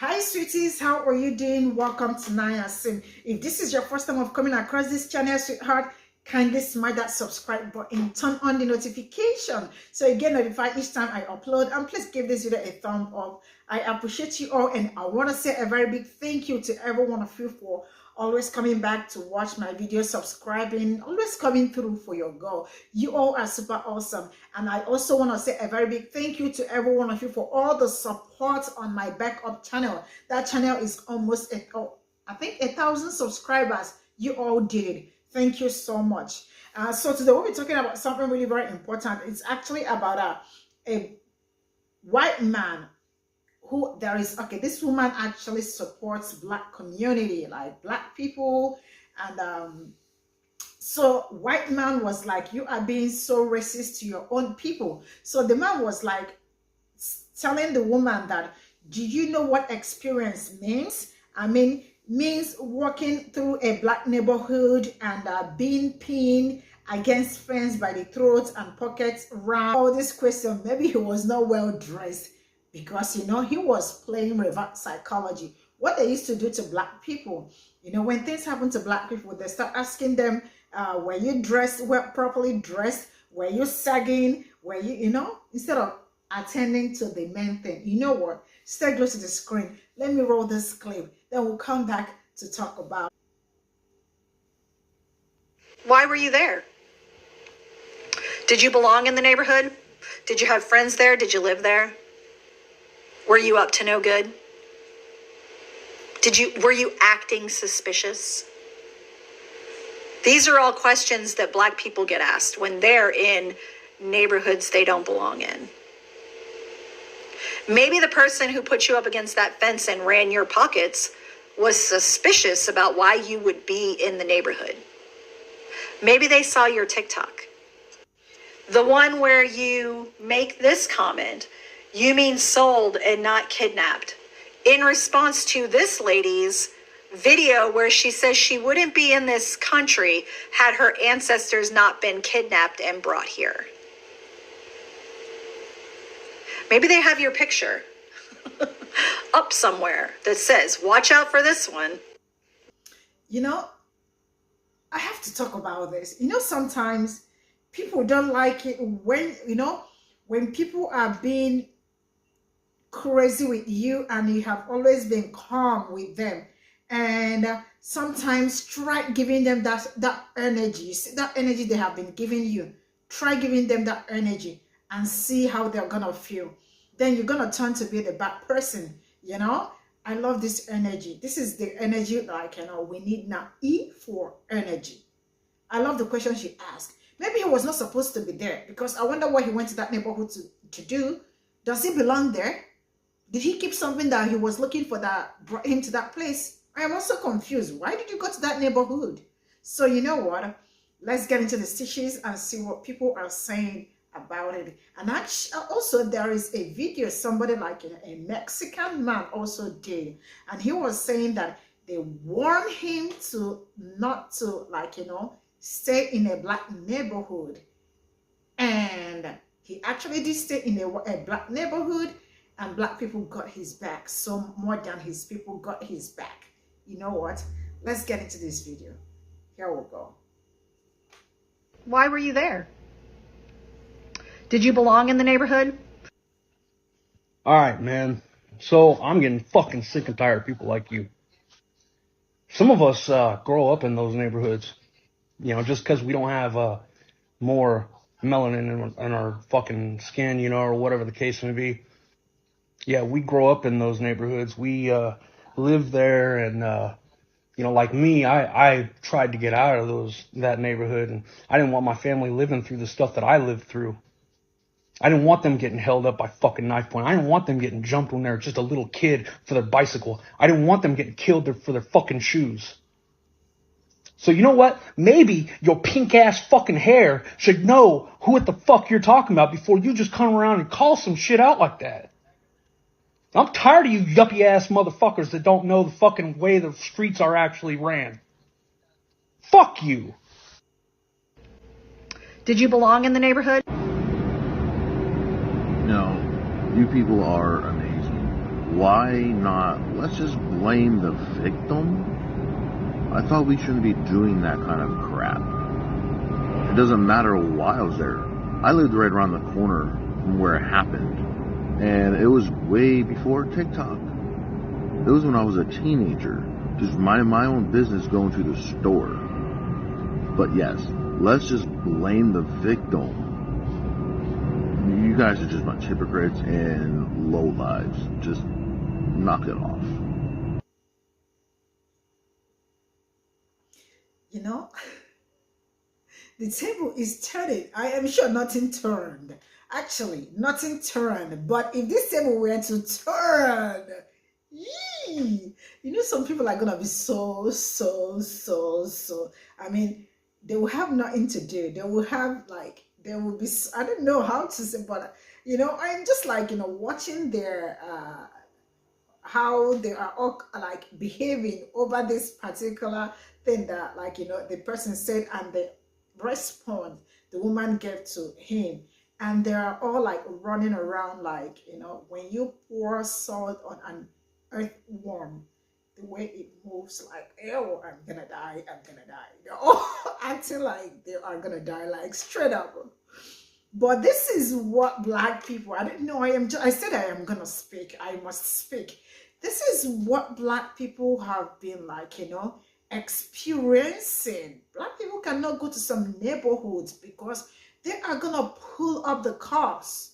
Hi sweeties, how are you doing? Welcome to Naya Sim. If this is your first time of coming across this channel, sweetheart, kindly smash that subscribe button, turn on the notification so you get notified each time I upload, and please give this video a thumb up. I appreciate you all, and I want to say a very big thank you to every one of you for always coming back to watch my videos, subscribing, always coming through for your goal. You all are super awesome. And I also want to say a very big thank you to every one of you for all the support on my backup channel. That channel is almost I think 1,000 subscribers. You all did. Thank you so much. So today we'll be talking about something really very important. It's actually about a white man who this woman actually supports Black community, like Black people. And so white man was like, you are being so racist to your own people. So the man was like telling the woman that, do you know what experience means? I mean, means walking through a Black neighborhood and being pinned against fence by the throat and pockets around. All this question, maybe he was not well dressed, because he was playing reverse psychology. What they used to do to Black people, when things happen to Black people, they start asking them, were you dressed, properly dressed? Were you sagging? Were you, instead of attending to the main thing. You know what? Stay close to the screen. Let me roll this clip. Then we'll come back to talk about. Why were you there? Did you belong in the neighborhood? Did you have friends there? Did you live there? Were you up to no good? Were you acting suspicious? These are all questions that Black people get asked when they're in neighborhoods they don't belong in. Maybe the person who put you up against that fence and ran your pockets was suspicious about why you would be in the neighborhood. Maybe they saw your TikTok. The one where you make this comment, you mean sold and not kidnapped, in response to this lady's video where she says she wouldn't be in this country had her ancestors not been kidnapped and brought here. Maybe they have your picture up somewhere that says, watch out for this one. I have to talk about this. Sometimes people don't like it when people are being crazy with you and you have always been calm with them. And sometimes try giving them that energy. You see that energy they have been giving you. Try giving them that energy and see how they're gonna feel. Then you're gonna turn to be the bad person. I love this energy. This is the energy that we need now. E for energy. I love the question she asked. Maybe he was not supposed to be there, because I wonder what he went to that neighborhood to do. Does he belong there? Did he keep something that he was looking for that brought him to that place? I am also confused. Why did you go to that neighborhood? So you know what? Let's get into the stitches and see what people are saying about it. And actually, also there is a video somebody like a Mexican man also did, and he was saying that they warned him to not to stay in a Black neighborhood, and he actually did stay in a Black neighborhood, and Black people got his back. So more than his people got his back. You know what? Let's get into this video. Here we go. Why were you there? Did you belong in the neighborhood? All right, man. So I'm getting fucking sick and tired of people like you. Some of us grow up in those neighborhoods, just because we don't have more melanin in our fucking skin, or whatever the case may be. Yeah, we grow up in those neighborhoods. We live there, and like me, I tried to get out of that neighborhood, and I didn't want my family living through the stuff that I lived through. I didn't want them getting held up by fucking knife point. I didn't want them getting jumped when they were just a little kid for their bicycle. I didn't want them getting killed for their fucking shoes. So you know what? Maybe your pink ass fucking hair should know who the fuck you're talking about before you just come around and call some shit out like that. I'm tired of you yuppie ass motherfuckers that don't know the fucking way the streets are actually ran. Fuck you. Did you belong in the neighborhood? No, you people are amazing. why not? Let's just blame the victim. I thought we shouldn't be doing that kind of crap. It doesn't matter why I was there. I lived right around the corner from where it happened. And it was way before TikTok. It was when I was a teenager, just minding my own business going to the store. But yes, let's just blame the victim. You guys are just a bunch of hypocrites and lowlives. Just knock it off. You know, the table is turning. I am sure nothing turned. Actually, nothing turned. But if this table were to turn, yee, you know, some people are gonna be so. I mean, they will have nothing to do. They will have like, they will be. I don't know how to say, but you know, I'm just like, you know, watching their how they are all like behaving over this particular thing that, like, you know, the person said, and the response the woman gave to him, and they are all like running around like, you know, when you pour salt on an earthworm, the way it moves, like, oh, I'm gonna die, they're all acting like they are gonna die, like straight up. But this is what Black people, I didn't know, I said I am gonna speak, I must speak. This is what Black people have been like, you know, experiencing. Black people cannot go to some neighborhoods because they are gonna pull up the cops.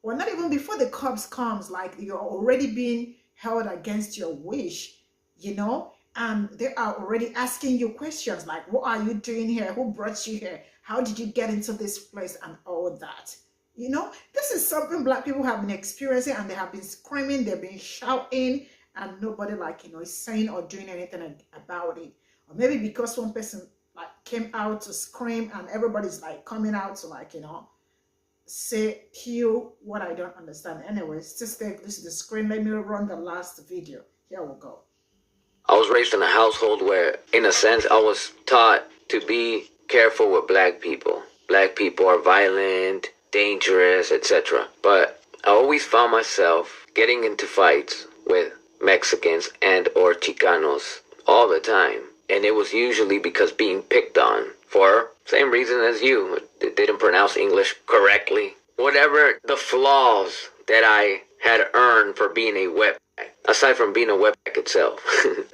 Or not even before the cops comes, like you're already being held against your wish, you know, and they are already asking you questions like, what are you doing here? Who brought you here? How did you get into this place? And all that. You know, this is something Black people have been experiencing, and they have been screaming, they've been shouting, and nobody, like, you know, is saying or doing anything about it. Or maybe because one person like came out to scream, and everybody's like coming out to, like, you know, say pew what I don't understand. Anyways, just take this to the screen. Let me run the last video. Here we go. I was raised in a household where, in a sense, I was taught to be careful with Black people. Black people are violent, dangerous, etc. But I always found myself getting into fights with Mexicans and or Chicanos all the time. And it was usually because being picked on for same reason as you. They didn't pronounce English correctly. Whatever the flaws that I had earned for being a wetback, aside from being a wetback itself.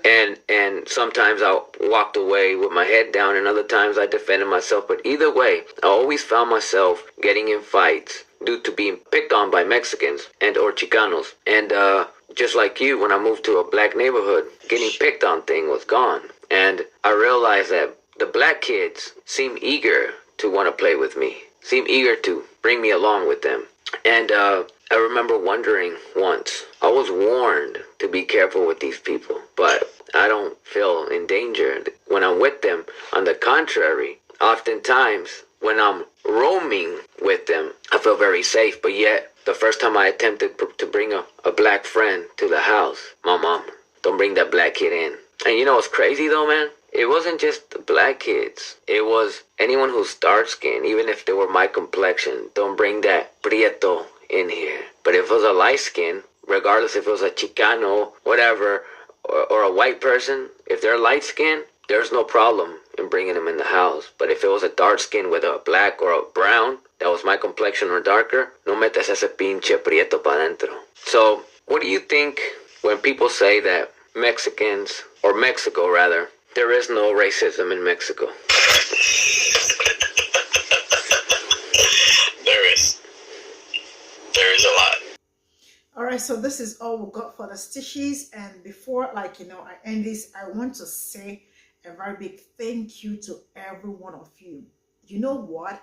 and sometimes I walked away with my head down, and other times I defended myself. But either way, I always found myself getting in fights due to being picked on by Mexicans and or Chicanos. And just like you, when I moved to a Black neighborhood, getting picked on thing was gone. And I realized that the Black kids seem eager to want to play with me, seem eager to bring me along with them. And I remember wondering once, I was warned to be careful with these people, but I don't feel endangered when I'm with them. On the contrary, oftentimes when I'm roaming with them, I feel very safe. But yet, the first time I attempted to bring a Black friend to the house, my mom, don't bring that Black kid in. And you know what's crazy though, man? It wasn't just the Black kids. It was anyone who's dark skinned, even if they were my complexion. Don't bring that prieto in here. But if it was a light skin, regardless if it was a Chicano, whatever, or a white person, if they're light skinned, there's no problem in bringing them in the house. But if it was a dark skin with a black or a brown, that was my complexion or darker, no metas ese pinche prieto pa dentro. So, what do you think when people say that Mexicans, or Mexico rather, there is no racism in Mexico? There is. There is a lot. All right, so this is all we got for the stitches. And before, like, you know, I end this, I want to say a very big thank you to every one of you. You know what?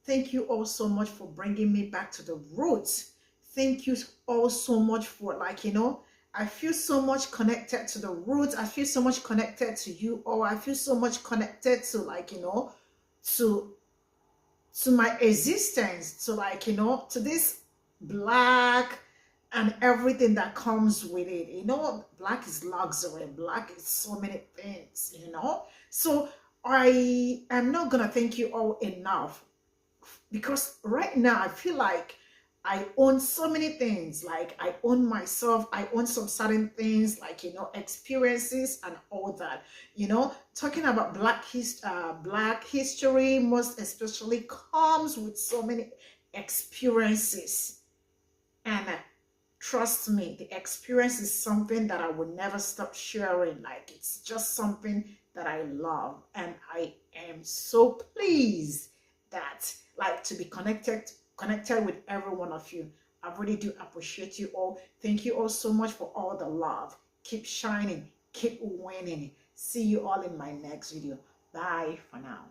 Thank you all so much for bringing me back to the roots. Thank you all so much for, like, you know, I feel so much connected to the roots. I feel so much connected to you all. I feel so much connected to, like, you know, to my existence, to, like, you know, to this Black and everything that comes with it. You know, Black is luxury. Black is so many things, you know. So I am not gonna thank you all enough, because right now I feel like I own so many things. Like I own myself. I own some certain things, like, you know, experiences and all that. You know, talking about Black history, most especially, comes with so many experiences. And trust me, the experience is something that I will never stop sharing. Like it's just something that I love, and I am so pleased that, like, to be connected with every one of you. I really do appreciate you all. Thank you all so much for all the love. Keep shining, keep winning. See you all in my next video. Bye for now.